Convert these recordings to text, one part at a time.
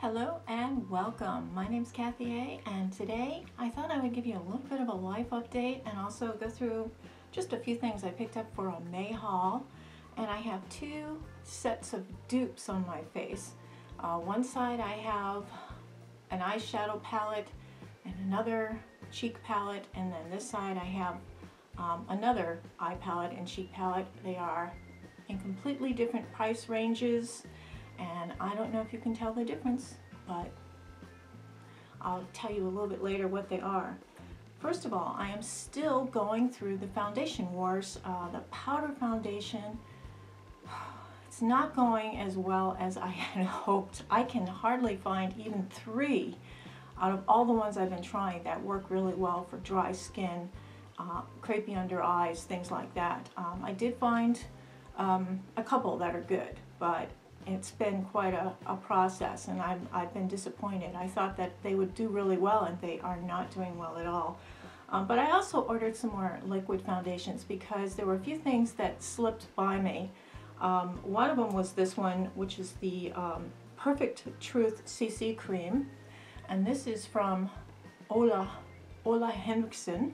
Hello and welcome. My name's Kathy A, and today I thought I would give you a little bit of a life update and also go through just a few things I picked up for a May haul. And I have two sets of dupes on my face. One side I have an eyeshadow palette and another cheek palette, and then this side I have another eye palette and cheek palette. They are in completely different price ranges, and I don't know if you can tell the difference, but I'll tell you a little bit later what they are. First of all, I am still going through the foundation wars. The powder foundation, it's not going as well as I had hoped. I can hardly find even 3 out of all the ones I've been trying that work really well for dry skin, crepey under eyes, things like that. I did find a couple that are good, but it's been quite a process, and I've been disappointed. I thought that they would do really well, and they are not doing well at all. But I also ordered some more liquid foundations because there were a few things that slipped by me. One of them was this one, which is the Perfect Truth CC Cream, and this is from HENRIKSEN.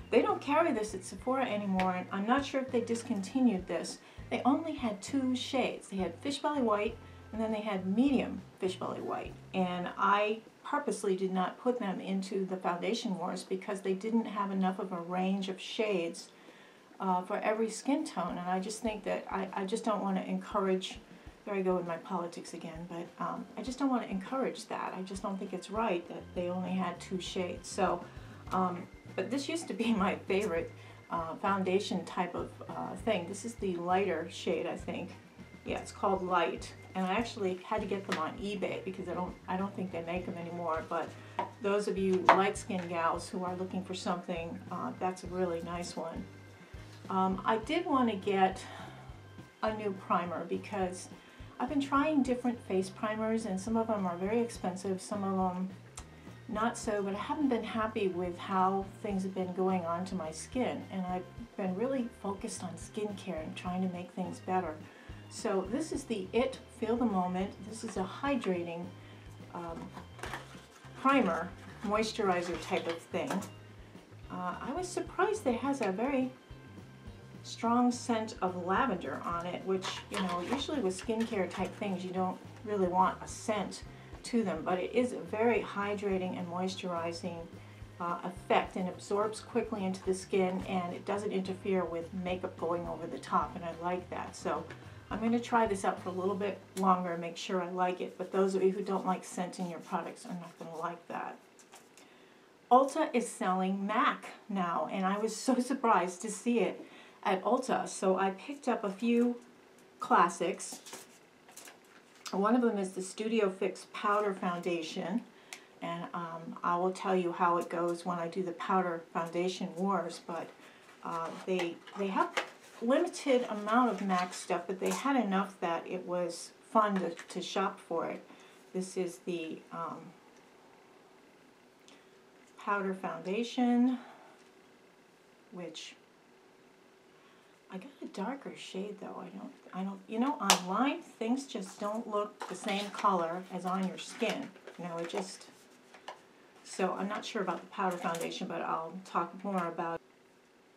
They don't carry this at Sephora anymore, and I'm not sure if they discontinued this. They only had 2 shades. They had Fish Belly White, and then they had Medium Fish Belly White. And I purposely did not put them into the foundation wars because they didn't have enough of a range of shades for every skin tone. And I just think that I just don't want to encourage, there I go with my politics again, but I just don't want to encourage that. I just don't think it's right that they only had 2 shades. So, but this used to be my favorite foundation type of thing. This is the lighter shade, I think. Yeah, it's called Light, and I actually had to get them on eBay because I don't think they make them anymore. But those of you light-skinned gals who are looking for something, that's a really nice one. I did want to get a new primer because I've been trying different face primers, and some of them are very expensive, some of them not so, but I haven't been happy with how things have been going on to my skin, and I've been really focused on skincare and trying to make things better. So this is the IT Feel the Moment. This is a hydrating primer, moisturizer type of thing. I was surprised that it has a very strong scent of lavender on it, which, you know, usually with skincare type things you don't really want a scent to them, but it is a very hydrating and moisturizing effect, and absorbs quickly into the skin, and it doesn't interfere with makeup going over the top, and I like that. So I'm going to try this out for a little bit longer and make sure I like it, but those of you who don't like scent in your products are not going to like that. Ulta is selling MAC now, and I was so surprised to see it at Ulta, so I picked up a few classics. One of them is the Studio Fix Powder Foundation, and I will tell you how it goes when I do the powder foundation wars, but they have limited amount of MAC stuff, but they had enough that it was fun to shop for it. This is the powder foundation, which I got a darker shade though. I don't, you know, online things just don't look the same color as on your skin. You know, it just, so I'm not sure about the powder foundation, but I'll talk more about it.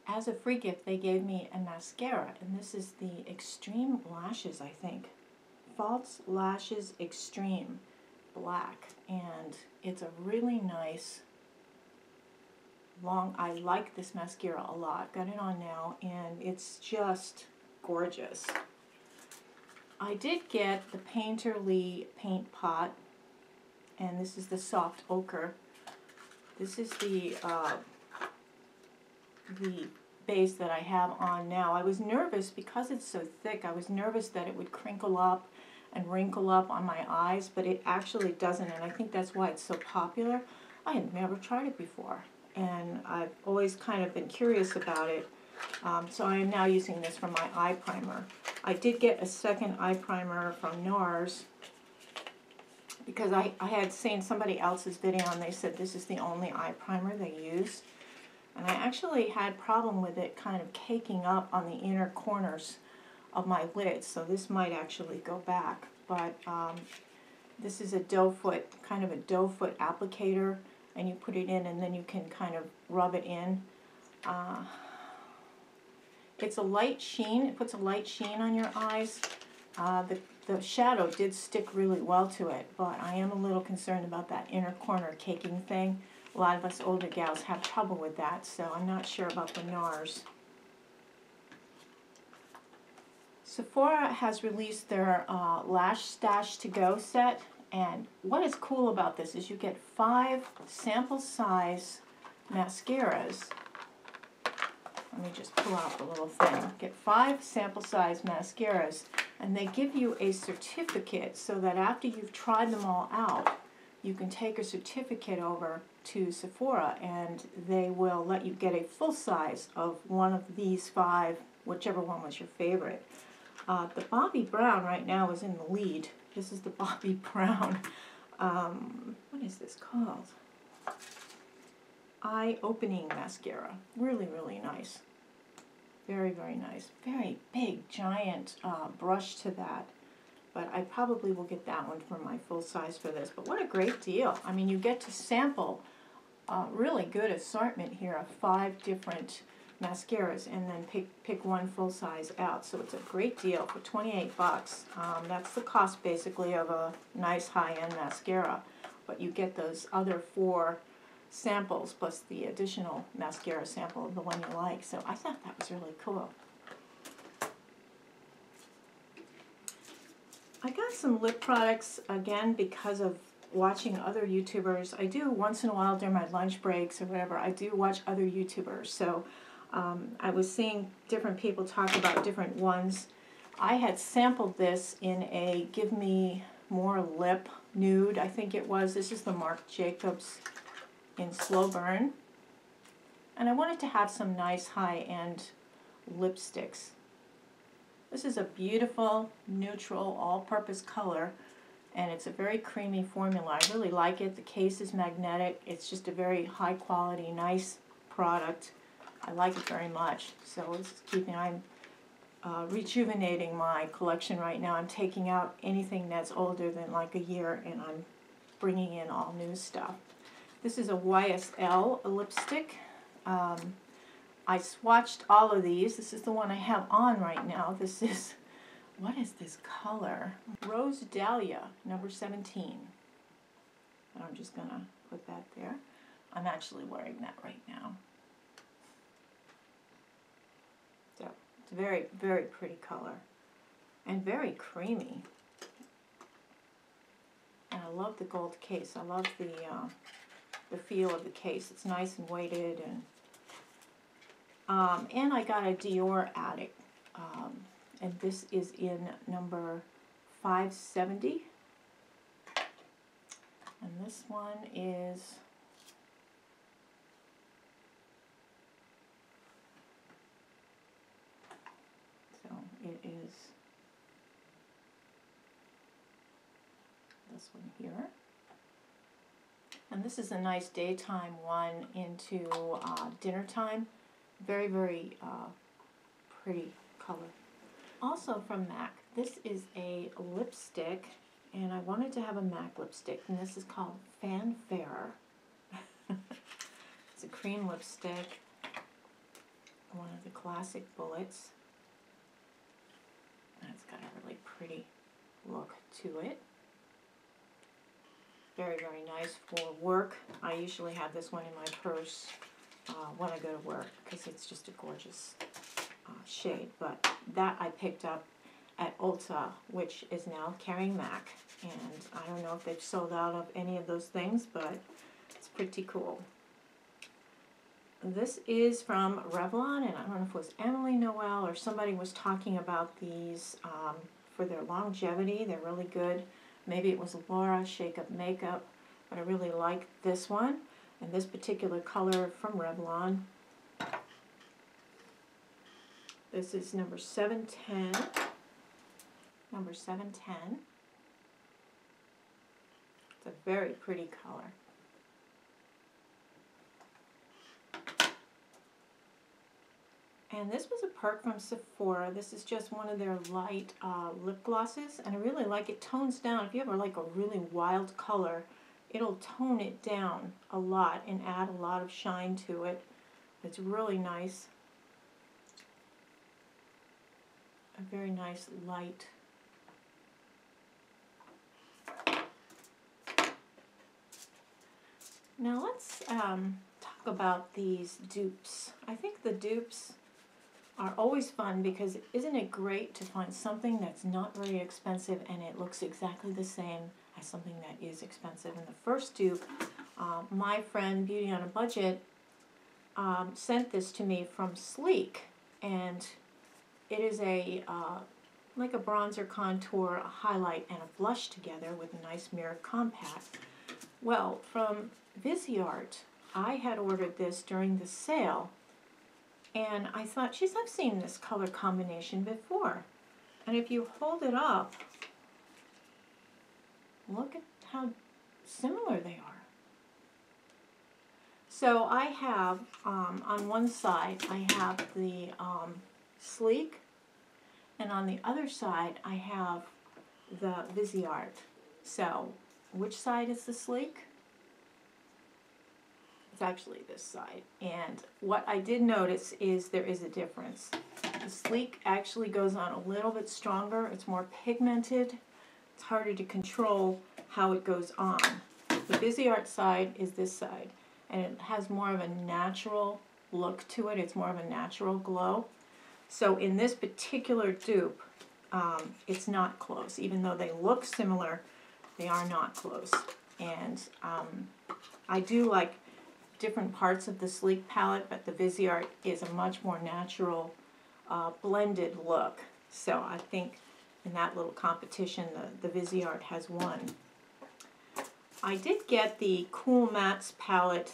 As a free gift, they gave me a mascara, and this is the Extreme Lashes, I think. False Lashes Extreme Black, and it's a really nice long, I like this mascara a lot. Got it on now, and it's just gorgeous. I did get the Painterly paint pot, and this is the soft ochre. This is the base that I have on now. I was nervous because it's so thick. I was nervous that it would crinkle up and wrinkle up on my eyes, but it actually doesn't, and I think that's why it's so popular. I had never tried it before, and I've always kind of been curious about it, so I am now using this for my eye primer. I did get a second eye primer from Nars because I had seen somebody else's video and they said this is the only eye primer they use, and I actually had problem with it kind of caking up on the inner corners of my lids, so this might actually go back. But This is a doe foot, kind of a doe foot applicator, and you put it in and then you can kind of rub it in. It's a light sheen. It puts a light sheen on your eyes. The shadow did stick really well to it, but I am a little concerned about that inner corner caking thing. A lot of us older gals have trouble with that, so I'm not sure about the Nars. Sephora has released their LashStash to go set, and what is cool about this is you get 5 sample size mascaras. Let me just pull out the little thing. Get 5 sample size mascaras, and they give you a certificate so that after you've tried them all out, you can take a certificate over to Sephora and they will let you get a full size of one of these 5, whichever one was your favorite. The Bobbi Brown right now is in the lead. This is the Bobbi Brown. What is this called? Eye Opening Mascara. Really, really nice. Very, very nice. Very big, giant brush to that. But I probably will get that one for my full size for this. But what a great deal. I mean, you get to sample a really good assortment here of 5 different mascaras and then pick one full size out. So it's a great deal for 28 bucks. That's the cost basically of a nice high-end mascara. But you get those other 4 samples plus the additional mascara sample of the one you like. So I thought that was really cool. I got some lip products again because of watching other YouTubers. I do once in a while during my lunch breaks or whatever, I do watch other YouTubers. So I was seeing different people talk about different ones. I had sampled this in a Give Me More Lip nude, I think it was. This is the Marc Jacobs in Slow Burn. And I wanted to have some nice high-end lipsticks. This is a beautiful, neutral, all-purpose color, and it's a very creamy formula. I really like it. The case is magnetic. It's just a very high-quality, nice product. I like it very much. So I'm rejuvenating my collection right now. I'm taking out anything that's older than like a year, and I'm bringing in all new stuff. This is a YSL lipstick. I swatched all of these. This is the one I have on right now. This is, what is this color? Rose Dahlia, number 17. And I'm just going to put that there. I'm actually wearing that right now. So, it's a very, very pretty color. And very creamy. And I love the gold case. I love the feel of the case. It's nice and weighted, and I got a Dior Addict, and this is in number 570, and this one is it is this one here. And this is a nice daytime one into dinner time. Very, very pretty color. Also from MAC, this is a lipstick, and I wanted to have a MAC lipstick, and this is called Fanfare. It's a cream lipstick, one of the classic bullets. And it's got a really pretty look to it. Very, very nice for work. I usually have this one in my purse when I go to work because it's just a gorgeous shade. But that I picked up at Ulta, which is now carrying MAC. And I don't know if they've sold out of any of those things, but it's pretty cool. This is from Revlon, and I don't know if it was Emily Noel or somebody was talking about these for their longevity. They're really good. Maybe it was Laura Shake Up Makeup, but I really like this one. And this particular color from Revlon. This is number 710. Number 710. It's a very pretty color. And this was a perk from Sephora. This is just one of their light lip glosses, and I really like it. Tones down. If you ever like a really wild color, it'll tone it down a lot and add a lot of shine to it. It's really nice. A very nice light. Now let's talk about these dupes. I think the dupes are always fun because isn't it great to find something that's not very expensive and it looks exactly the same as something that is expensive. And the first dupe, my friend Beauty on a Budget sent this to me from Sleek, and it is a like a bronzer, contour, a highlight, and a blush together with a nice mirrored compact. Well, from Viseart, I had ordered this during the sale, and I thought, geez, I've seen this color combination before. And if you hold it up, look at how similar they are. So I have, on one side, I have the Sleek, and on the other side, I have the Viseart. So, which side is the Sleek? It's actually this side. And what I did notice is there is a difference. The Sleek actually goes on a little bit stronger. It's more pigmented. It's harder to control how it goes on. The Viseart side is this side, and it has more of a natural look to it. It's more of a natural glow. So in this particular dupe, it's not close. Even though they look similar, they are not close. And I do like different parts of the Sleek palette, but the Viseart is a much more natural blended look. So I think in that little competition, the Viseart has won. I did get the Cool Mattes palette,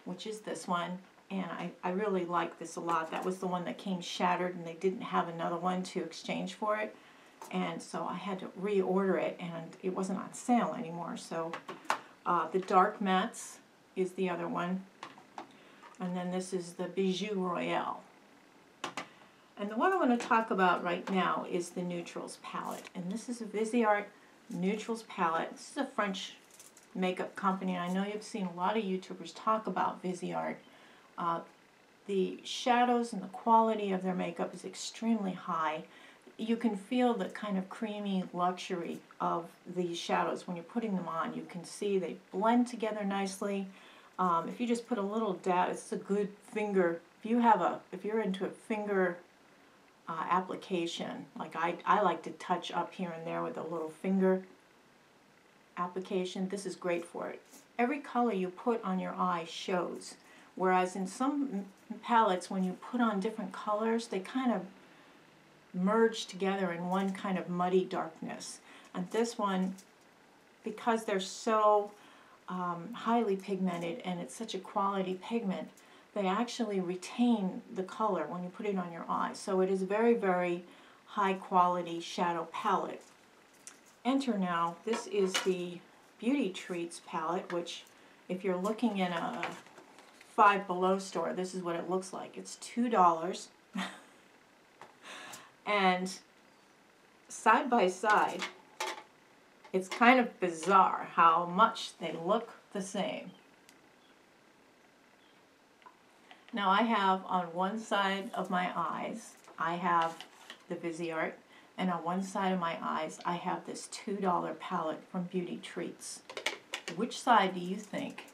which is this one, and I really like this a lot. That was the one that came shattered, and they didn't have another one to exchange for it, and so I had to reorder it, and it wasn't on sale anymore. So the Dark Mattes is the other one, and then this is the Bijous Royale. And the one I want to talk about right now is the Neutrals palette, and this is a Viseart Neutrals palette. This is a French makeup company, and I know you've seen a lot of YouTubers talk about Viseart. The shadows and the quality of their makeup is extremely high. You can feel the kind of creamy luxury of these shadows when you're putting them on. You can see they blend together nicely. If you just put a little dab, it's a good finger. If you're into a finger application, like I like to touch up here and there with a little finger application, this is great for it. Every color you put on your eye shows, whereas in some palettes, when you put on different colors, they kind of merge together in one kind of muddy darkness. And this one, because they're so highly pigmented and it's such a quality pigment, they actually retain the color when you put it on your eye. So it is a very, very high quality shadow palette. Enter now, this is the Beauty Treats palette, which if you're looking in a Five Below store, this is what it looks like. It's $2. And side by side, it's kind of bizarre how much they look the same. Now I have on one side of my eyes, I have the Viseart, and on one side of my eyes, I have this $2 palette from Beauty Treats. Which side do you think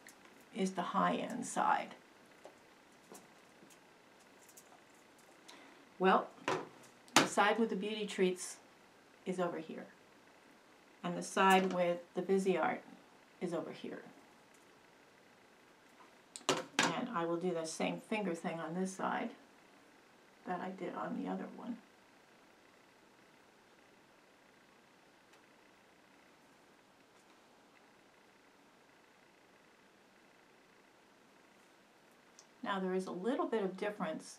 is the high-end side? Well, the side with the Beauty Treats is over here, and the side with the Viseart is over here. And I will do the same finger thing on this side that I did on the other one. Now there is a little bit of difference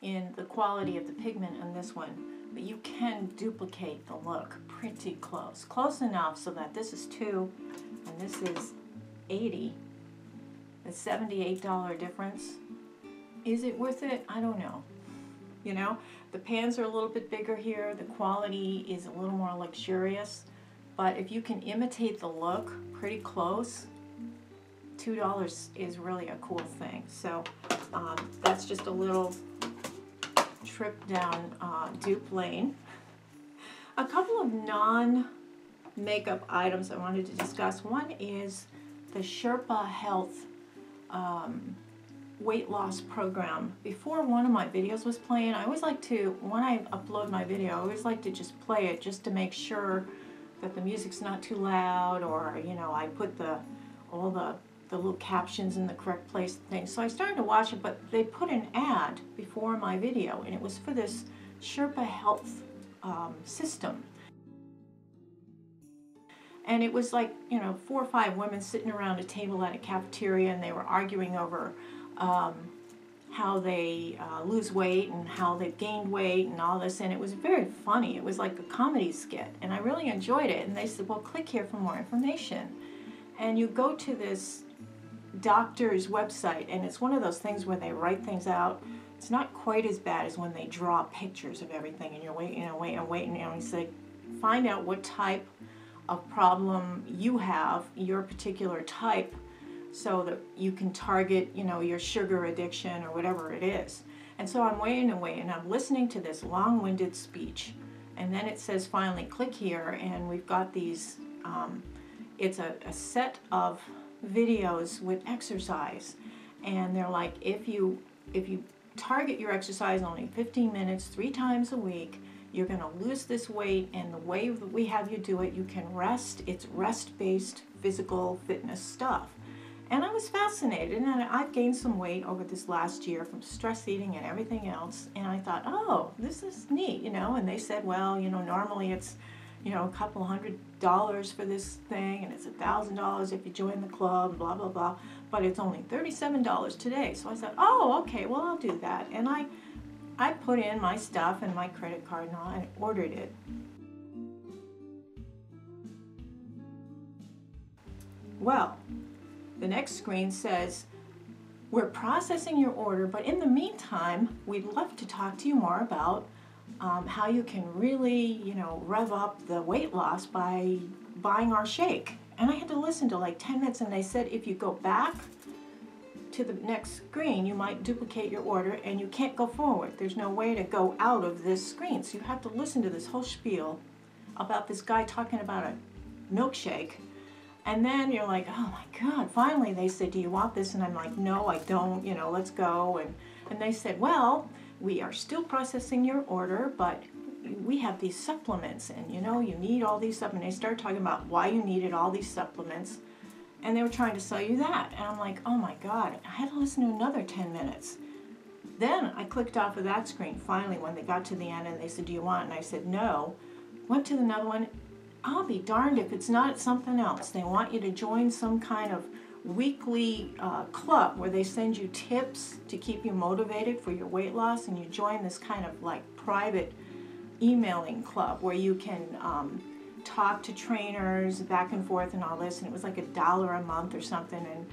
in the quality of the pigment on this one, but you can duplicate the look pretty close. Close enough so that this is 2 and this is 80. The $78 difference Is it worth it? I don't know. You know, the pans are a little bit bigger here. The quality is a little more luxurious. But if you can imitate the look pretty close, $2 is really a cool thing. So that's just a little trip down dupe lane. A couple of non-makeup items I wanted to discuss. One is the Sherpa Health weight loss program. Before one of my videos was playing, I always like to, when I upload my video, I always like to just play it just to make sure that the music's not too loud, or you know, I put all the little captions in the correct place and things. So I started to watch it, but they put an ad before my video, and it was for this Sherpa Health system. And it was like, you know, 4 or 5 women sitting around a table at a cafeteria, and they were arguing over how they lose weight and how they've gained weight and all this, and it was very funny. It was like a comedy skit, and I really enjoyed it. And they said, well, click here for more information. And you go to this doctor's website, and it's one of those things where they write things out. It's not quite as bad as when they draw pictures of everything, and you're waiting and waiting and waiting, and it's like, find out what type of problem you have, your particular type, so that you can target, you know, your sugar addiction or whatever it is. And so I'm waiting and waiting. I'm listening to this long-winded speech, and then it says finally click here, and we've got these, it's a set of videos with exercise, and they're like, if you target your exercise only 15 minutes 3 times a week, you're going to lose this weight, and the way that we have you do it, you can rest. It's rest-based physical fitness stuff. And I was fascinated, and I've gained some weight over this last year from stress eating and everything else, and I thought, oh, this is neat, you know. And they said, well, you know, normally it's, you know, a couple $100 for this thing, and it's $1,000 if you join the club, blah, blah, blah, but it's only $37 today. So I said, oh, okay, well, I'll do that. And I put in my stuff and my credit card and all, and ordered it. Well, the next screen says, we're processing your order, but in the meantime, we'd love to talk to you more about how you can really, you know, rev up the weight loss by buying our shake. And I had to listen to like 10 minutes, and they said if you go back to the next screen, you might duplicate your order, and you can't go forward. There's no way to go out of this screen. So you have to listen to this whole spiel about this guy talking about a milkshake. And then you're like, oh my God, finally they said, do you want this? And I'm like, no, I don't, you know, let's go. And they said, well, we are still processing your order, but we have these supplements, and you know, you need all these supplements. They started talking about why you needed all these supplements, and they were trying to sell you that. And I'm like, oh my God, I had to listen to another 10 minutes. Then I clicked off of that screen finally when they got to the end, and they said, do you want? And I said, no. Went to another one. I'll be darned if it's not something else. They want you to join some kind of weekly club where they send you tips to keep you motivated for your weight loss, and you join this kind of like private emailing club where you can talk to trainers back and forth and all this, and it was like $1 a month or something, and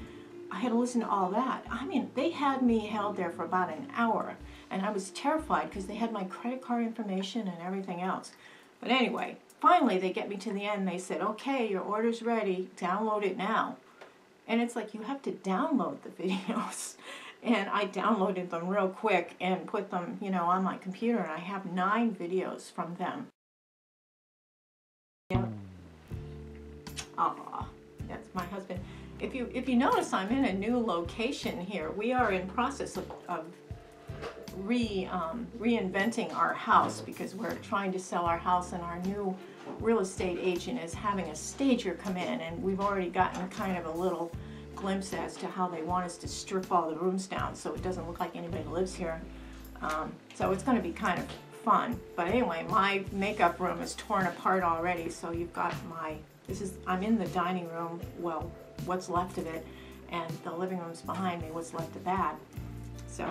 I had to listen to all that. I mean, they had me held there for about an hour, and I was terrified because they had my credit card information and everything else. But anyway, finally they get me to the end. They said, okay, your order's ready, download it now. And it's like, you have to download the videos. And I downloaded them real quick and put them, you know, on my computer, and I have 9 videos from them. Yep. Aw, that's my husband. If you notice, I'm in a new location here. We are in process of reinventing our house because we're trying to sell our house, and our new real estate agent is having a stager come in, and we've already gotten kind of a little glimpse as to how they want us to strip all the rooms down so it doesn't look like anybody lives here. So it's going to be kind of fun. But anyway, my makeup room is torn apart already, so you've got I'm in the dining room, well, what's left of it, and the living room's behind me, what's left of that. So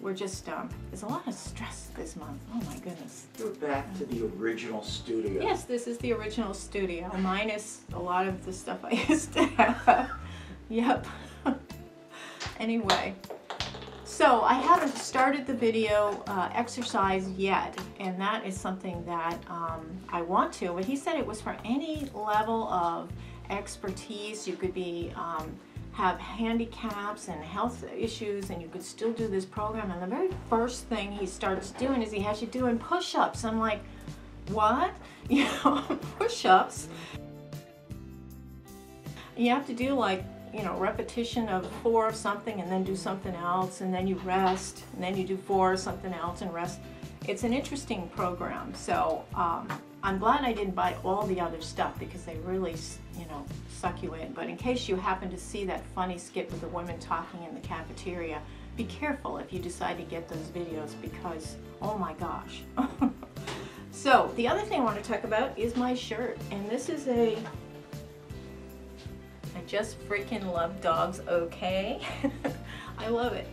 we're just, there's a lot of stress this month. Oh my goodness. We're back to the original studio. Yes, this is the original studio, minus a lot of the stuff I used to have. Yep. Anyway, So I haven't started the video exercise yet, and that is something that I want to, but he said it was for any level of expertise. You could be have handicaps and health issues, and you could still do this program. And the very first thing he starts doing is he has you doing push-ups. I'm like, what? You know, push-ups. You have to do like, you know, repetition of 4 of something and then do something else, and then you rest, and then you do 4 of something else and rest. It's an interesting program. So I'm glad I didn't buy all the other stuff because they really, you know, suck you in. But in case you happen to see that funny skit with the women talking in the cafeteria, be careful if you decide to get those videos because, oh my gosh. So the other thing I want to talk about is my shirt, and this is I just freaking love dogs, okay? I love it.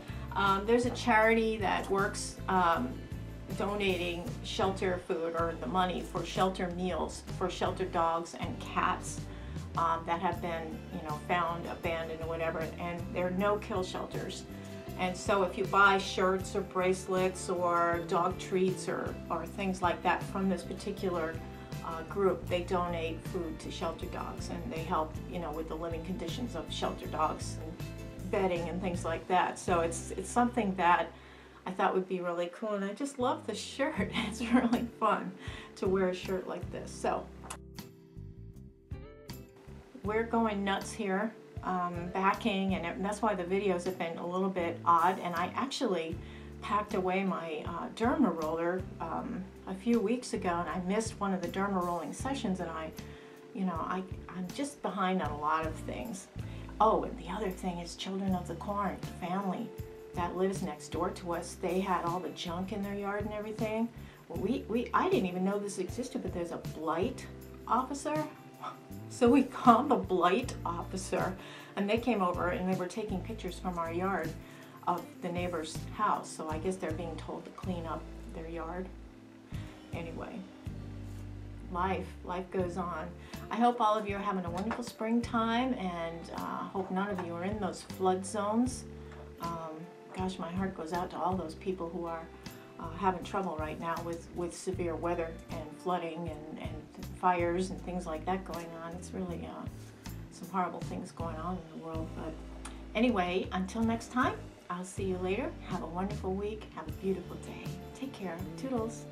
There's a charity that works donating shelter food, or the money for shelter meals for shelter dogs and cats that have been, you know, found abandoned or whatever, and they're no-kill shelters. And so if you buy shirts or bracelets or dog treats or things like that from this particular group, they donate food to shelter dogs, and they help, you know, with the living conditions of shelter dogs and bedding and things like that. So it's something that I thought would be really cool, and I just love the shirt. It's really fun to wear a shirt like this. So we're going nuts here, backing, and that's why the videos have been a little bit odd. And I actually packed away my derma roller a few weeks ago, and I missed one of the derma rolling sessions, and I'm just behind on a lot of things. Oh, and the other thing is Children of the Corn, the family that lives next door to us, they had all the junk in their yard and everything. Well, I didn't even know this existed, but there's a blight officer. So we called the blight officer, and they came over and they were taking pictures from our yard of the neighbor's house. So I guess they're being told to clean up their yard. Anyway, life goes on. I hope all of you are having a wonderful springtime, and hope none of you are in those flood zones. Gosh, my heart goes out to all those people who are having trouble right now with severe weather and flooding and fires and things like that going on. It's really some horrible things going on in the world. But anyway, until next time, I'll see you later. Have a wonderful week. Have a beautiful day. Take care. Toodles.